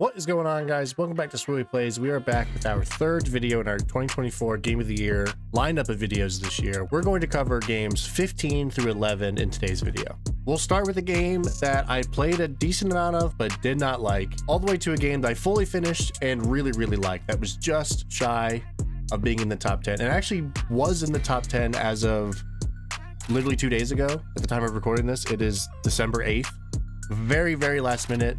What is going on, guys? Welcome back to Swirly Plays. We are back with our third video in our 2024 Game of the Year lineup of videos this year. We're going to cover games 15 through 11 in today's video. We'll start with a game that I played a decent amount of but did not like, all the way to a game that I fully finished and really liked, that was just shy of being in the top 10, and actually was in the top 10 as of literally 2 days ago. At the time of recording this, it is December 8th. Very last minute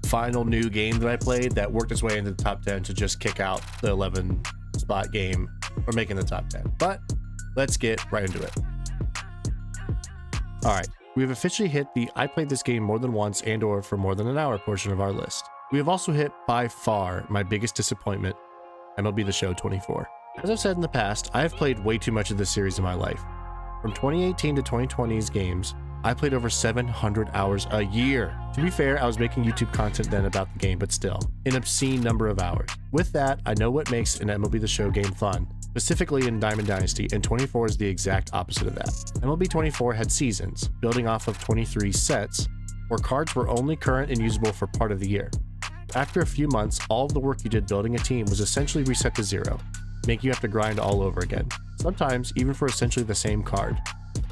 final new game that I played that worked its way into the top 10 to just kick out the 11 spot game for making the top 10. But let's get right into it. All right, we have officially hit the I played this game more than once and or for more than an hour portion of our list. We have also hit by far my biggest disappointment, MLB The Show 24. As I've said in the past, I have played way too much of this series in my life. From 2018 to 2020's games, I played over 700 hours a year. To be fair, I was making YouTube content then about the game, but still, an obscene number of hours. With that, I know what makes an MLB The Show game fun, specifically in Diamond Dynasty, and 24 is the exact opposite of that. MLB 24 had seasons, building off of 23 sets, where cards were only current and usable for part of the year. After a few months, all of the work you did building a team was essentially reset to zero, making you have to grind all over again, sometimes even for essentially the same card.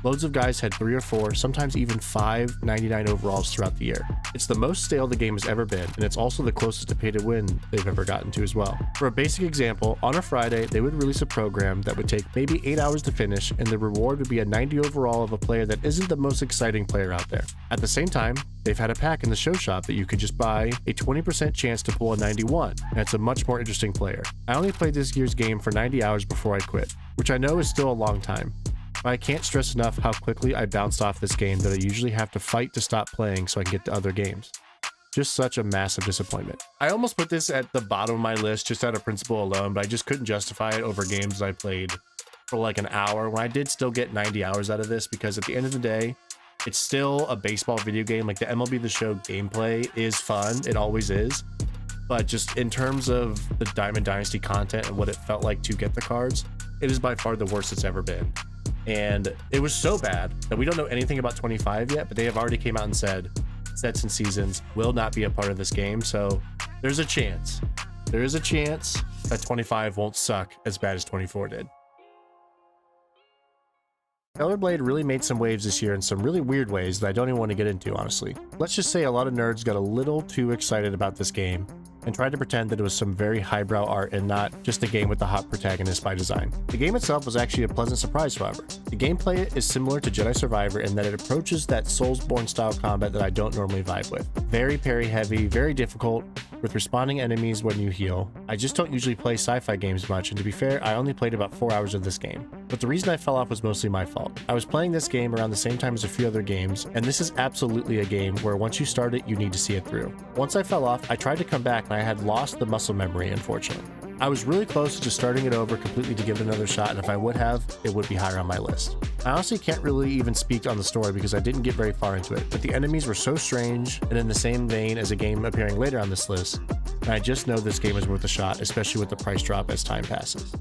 Loads of guys had 3 or 4, sometimes even 5 99 overalls throughout the year. It's the most stale the game has ever been, and it's also the closest to pay to win they've ever gotten to as well. For a basic example, on a Friday, they would release a program that would take maybe 8 hours to finish, and the reward would be a 90 overall of a player that isn't the most exciting player out there. At the same time, they've had a pack in the show shop that you could just buy a 20% chance to pull a 91, and it's a much more interesting player. I only played this year's game for 90 hours before I quit, which I know is still a long time. But I can't stress enough how quickly I bounced off this game that I usually have to fight to stop playing so I can get to other games. Just such a massive disappointment. I almost put this at the bottom of my list just out of principle alone, but I just couldn't justify it over games I played for like an hour when I did still get 90 hours out of this, because at the end of the day, it's still a baseball video game. Like, the MLB The Show gameplay is fun, it always is, but just in terms of the Diamond Dynasty content and what it felt like to get the cards, it is by far the worst it's ever been. And it was so bad that we don't know anything about 25 yet, but they have already came out and said sets and seasons will not be a part of this game. So there's a chance. There is a chance that 25 won't suck as bad as 24 did. Blade really made some waves this year in some really weird ways that I don't even want to get into, honestly. Let's just say a lot of nerds got a little too excited about this game and tried to pretend that it was some very highbrow art and not just a game with a hot protagonist by design. The game itself was actually a pleasant surprise, however. The gameplay is similar to Jedi Survivor in that it approaches that Soulsborne style combat that I don't normally vibe with. Very parry heavy, very difficult, with responding enemies when you heal. I just don't usually play sci-fi games much, and to be fair, I only played about 4 hours of this game. But the reason I fell off was mostly my fault. I was playing this game around the same time as a few other games, and this is absolutely a game where once you start it, you need to see it through. Once I fell off, I tried to come back and I had lost the muscle memory, unfortunately. I was really close to just starting it over completely to give it another shot, and if I would have, it would be higher on my list. I honestly can't really even speak on the story because I didn't get very far into it, but the enemies were so strange and in the same vein as a game appearing later on this list, and I just know this game is worth a shot, especially with the price drop as time passes.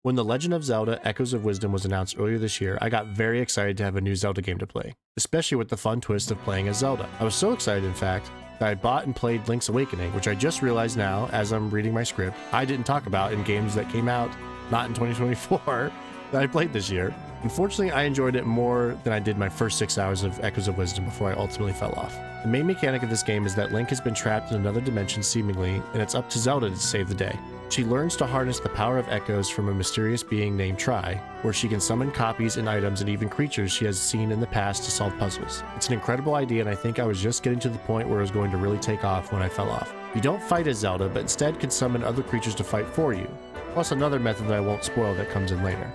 When The Legend of Zelda: Echoes of Wisdom was announced earlier this year, I got very excited to have a new Zelda game to play, especially with the fun twist of playing as Zelda. I was so excited, in fact, that I bought and played Link's Awakening, which I just realized now, as I'm reading my script, I didn't talk about in games that came out not in 2024 that I played this year. Unfortunately, I enjoyed it more than I did my first 6 hours of Echoes of Wisdom before I ultimately fell off. The main mechanic of this game is that Link has been trapped in another dimension seemingly, and it's up to Zelda to save the day. She learns to harness the power of echoes from a mysterious being named Tri, where she can summon copies and items and even creatures she has seen in the past to solve puzzles. It's an incredible idea, and I think I was just getting to the point where it was going to really take off when I fell off. You don't fight as Zelda, but instead can summon other creatures to fight for you, plus another method that I won't spoil that comes in later.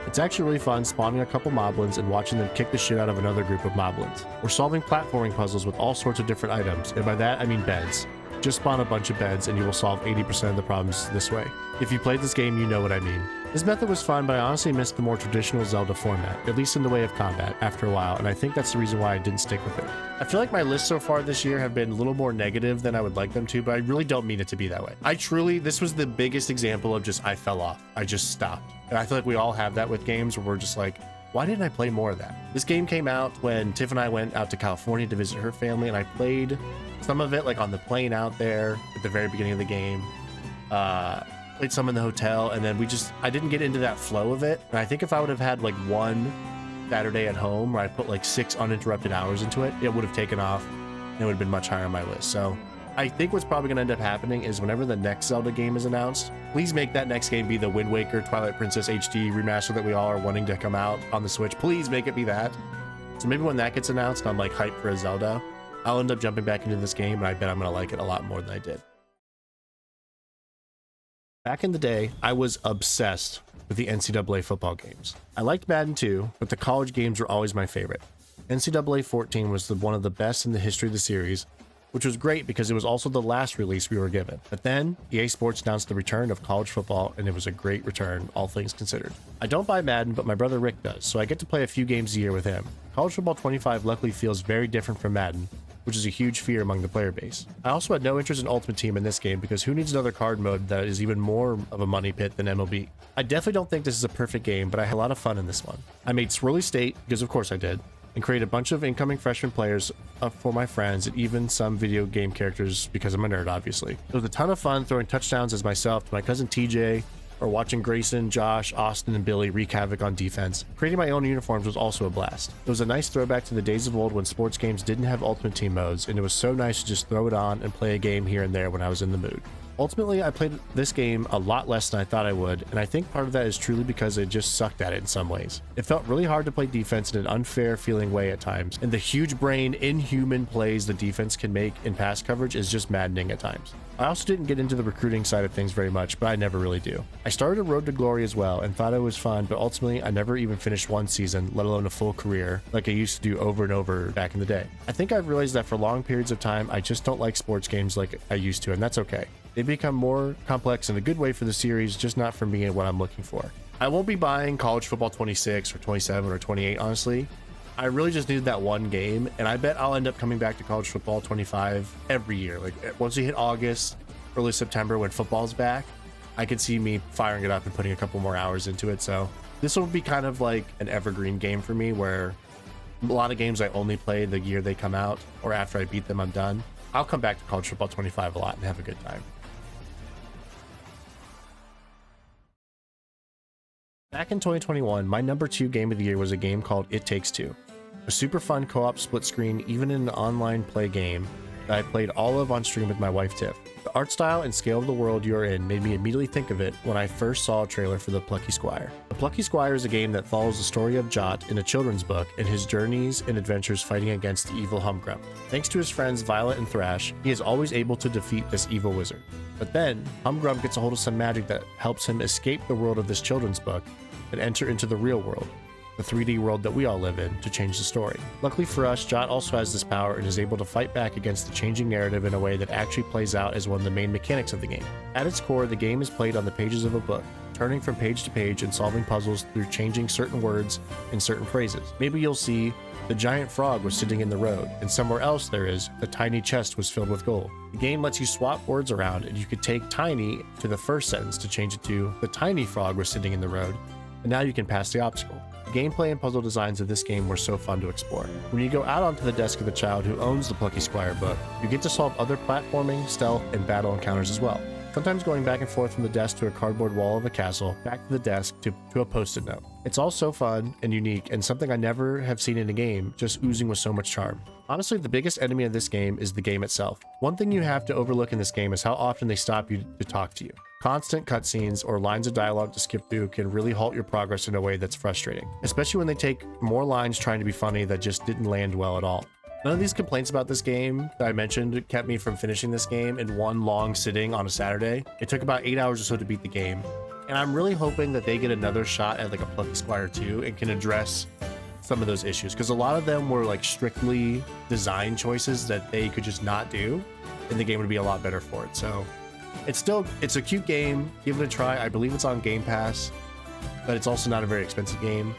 It's actually really fun spawning a couple moblins and watching them kick the shit out of another group of moblins. We're solving platforming puzzles with all sorts of different items, and by that I mean beds. Just spawn a bunch of beds and you will solve 80% of the problems this way. If you played this game, you know what I mean. This method was fun, but I honestly missed the more traditional Zelda format, at least in the way of combat, after a while, and I think that's the reason why I didn't stick with it. I feel like my lists so far this year have been a little more negative than I would like them to, but I really don't mean it to be that way. This was the biggest example of just I fell off. I just stopped. And I feel like we all have that with games where we're just like, Why didn't I play more of that? This game came out when Tiff and I went out to California to visit her family, and I played some of it like on the plane out there at the very beginning of the game. Played some in the hotel, and then I didn't get into that flow of it. And I think if I would have had like one Saturday at home where I put like 6 uninterrupted hours into it, it would have taken off and it would have been much higher on my list. So I think what's probably going to end up happening is whenever the next Zelda game is announced, please make that next game be the Wind Waker Twilight Princess HD remaster that we all are wanting to come out on the Switch. Please make it be that. So maybe when that gets announced and I'm like hyped for a Zelda, I'll end up jumping back into this game, and I bet I'm going to like it a lot more than I did. Back in the day, I was obsessed with the NCAA football games. I liked Madden too, but the college games were always my favorite. NCAA 14 was one of the best in the history of the series, which was great because it was also the last release we were given. But then EA Sports announced the return of college football, and it was a great return, all things considered. I don't buy Madden, but my brother Rick does, so I get to play a few games a year with him. College Football 25 luckily feels very different from Madden, which is a huge fear among the player base. I also had no interest in Ultimate Team in this game because who needs another card mode that is even more of a money pit than MLB? I definitely don't think this is a perfect game, but I had a lot of fun in this one. I made Swirly State, because of course I did, and created a bunch of incoming freshman players for my friends, and even some video game characters because I'm a nerd, obviously. It was a ton of fun throwing touchdowns as myself to my cousin TJ, or watching Grayson, Josh, Austin, and Billy wreak havoc on defense. Creating my own uniforms was also a blast. It was a nice throwback to the days of old when sports games didn't have Ultimate Team modes, and it was so nice to just throw it on and play a game here and there when I was in the mood. Ultimately, I played this game a lot less than I thought I would, and I think part of that is truly because I just sucked at it in some ways. It felt really hard to play defense in an unfair feeling way at times, and the huge brain, inhuman plays the defense can make in pass coverage is just maddening at times. I also didn't get into the recruiting side of things very much, but I never really do. I started a road to glory as well and thought it was fun, but ultimately I never even finished one season, let alone a full career, like I used to do over and over back in the day. I think I've realized that for long periods of time, I just don't like sports games like I used to, and that's okay. They become more complex in a good way for the series, just not for me and what I'm looking for. I won't be buying College Football 26 or 27 or 28, honestly. I really just needed that one game, and I bet I'll end up coming back to College Football 25 every year. Like once we hit August, early September when football's back, I could see me firing it up and putting a couple more hours into it. So this will be kind of like an evergreen game for me, where a lot of games I only play the year they come out, or after I beat them, I'm done. I'll come back to College Football 25 a lot and have a good time. Back in 2021, my number 2 game of the year was a game called It Takes Two, a super fun co-op split screen, even in an online play game that I played all of on stream with my wife Tiff. The art style and scale of the world you're in made me immediately think of it when I first saw a trailer for The Plucky Squire. The Plucky Squire is a game that follows the story of Jot in a children's book and his journeys and adventures fighting against the evil Humgrump. Thanks to his friends Violet and Thrash, he is always able to defeat this evil wizard. But then, Humgrump gets a hold of some magic that helps him escape the world of this children's book and enter into the real world, the 3D world that we all live in, to change the story. Luckily for us, Jot also has this power and is able to fight back against the changing narrative in a way that actually plays out as one of the main mechanics of the game. At its core, the game is played on the pages of a book, turning from page to page and solving puzzles through changing certain words and certain phrases. Maybe you'll see, the giant frog was sitting in the road, and somewhere else there is, the tiny chest was filled with gold. The game lets you swap words around, and you could take tiny to the first sentence to change it to, the tiny frog was sitting in the road, and now you can pass the obstacle. The gameplay and puzzle designs of this game were so fun to explore. When you go out onto the desk of the child who owns the Plucky Squire book, you get to solve other platforming, stealth, and battle encounters as well. Sometimes going back and forth from the desk to a cardboard wall of a castle, back to the desk to a post-it note. It's all so fun and unique, and something I never have seen in a game, just oozing with so much charm. Honestly, the biggest enemy of this game is the game itself. One thing you have to overlook in this game is how often they stop you to talk to you. Constant cutscenes or lines of dialogue to skip through can really halt your progress in a way that's frustrating, especially when they take more lines trying to be funny that just didn't land well at all. None of these complaints about this game that I mentioned kept me from finishing this game in one long sitting on a Saturday. It took about 8 hours or so to beat the game, and I'm really hoping that they get another shot at like a Plucky Squire 2 and can address some of those issues, because a lot of them were like strictly design choices that they could just not do, and the game would be a lot better for it. So it's a cute game. Give it a try. I believe it's on Game Pass, but it's also not a very expensive game.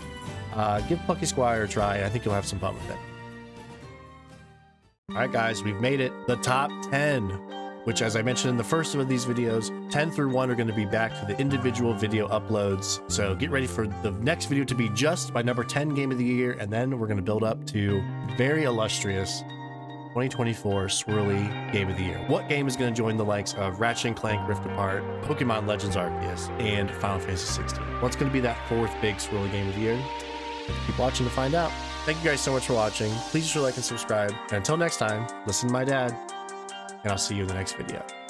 Give Plucky Squire a try, and I think you'll have some fun with it. All right, guys, we've made it. The top 10 which, as I mentioned in the first of these videos, 10 through 1 are going to be back to the individual video uploads. So get ready for the next video to be just my number 10 game of the year, and then we're going to build up to very illustrious 2024 Swirly Game of the Year. What game is going to join the likes of Ratchet & Clank Rift Apart, Pokemon Legends Arceus, and Final Fantasy 16? What's going to be that fourth big Swirly Game of the Year? Keep watching to find out. Thank you guys so much for watching. Please be sure to like and subscribe. And until next time, listen to my dad, and I'll see you in the next video.